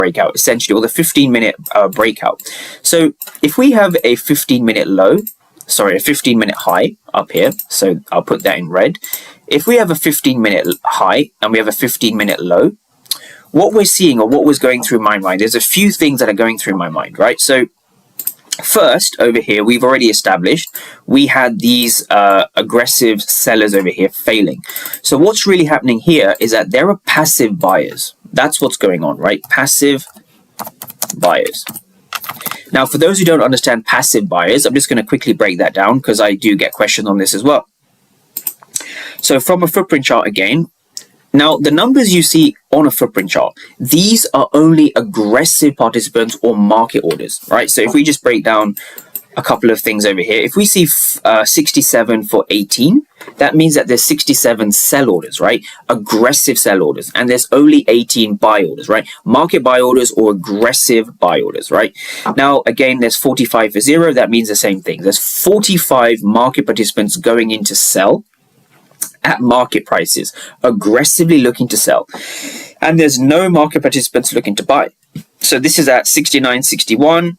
breakout, essentially, or the 15-minute breakout. So if we have a 15-minute low, sorry, a 15-minute high up here, so I'll put that in red. If we have a 15-minute high and we have a 15-minute low, what we're seeing, or what was going through my mind, there's a few things that are going through my mind, right? So first, over here, we've already established we had these aggressive sellers over here failing. So what's really happening here is that there are passive buyers. That's what's going on, right? Passive buyers. Now, for those who don't understand passive buyers, I'm just going to quickly break that down because I do get questions on this as well. So from a footprint chart again, now the numbers you see on a footprint chart, these are only aggressive participants or market orders, right? So if we just break down a couple of things over here, if we see 67 for 18, that means that there's 67 sell orders, right? Aggressive sell orders, and there's only 18 buy orders, right? Market buy orders or aggressive buy orders, right? Now, again, there's 45 for 0. That means the same thing. There's 45 market participants going in to sell at market prices, aggressively looking to sell. And there's no market participants looking to buy. So this is at 69.61.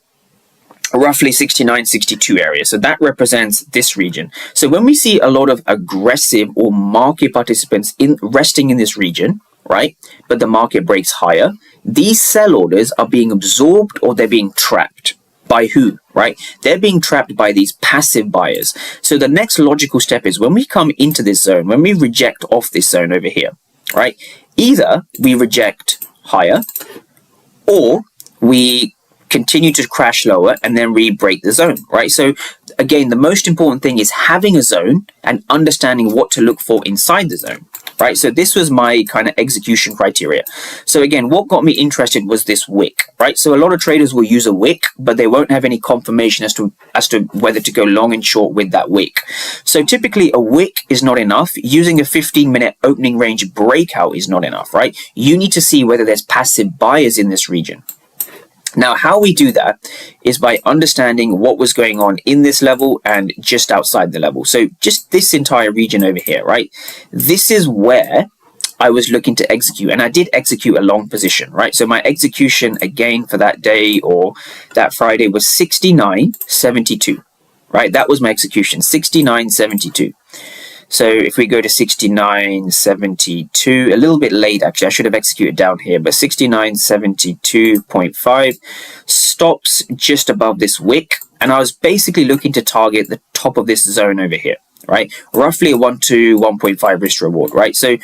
Roughly 69.62 area. So that represents this region. So when we see a lot of aggressive or market participants resting in this region, right, but the market breaks higher, these sell orders are being absorbed or they're being trapped. By who, right? They're being trapped by these passive buyers. So the next logical step is when we come into this zone, when we reject off this zone over here, right? Either we reject higher or we continue to crash lower and then re-break the zone, right? So again, the most important thing is having a zone and understanding what to look for inside the zone, right? So this was my kind of execution criteria. So again, what got me interested was this wick, right? So a lot of traders will use a wick, but they won't have any confirmation as to whether to go long and short with that wick. So typically a wick is not enough. Using a 15-minute opening range breakout is not enough, right? You need to see whether there's passive buyers in this region. Now, how we do that is by understanding what was going on in this level and just outside the level. So just this entire region over here, right? This is where I was looking to execute, and I did execute a long position, right? So my execution again for that day or that Friday was 69.72, right? That was my execution, 69.72. So if we go to 69.72, a little bit late actually, I should have executed down here, but 69.72.5 stops just above this wick, and I was basically looking to target the top of this zone over here, right? Roughly a 1 to 1.5 risk reward, right? So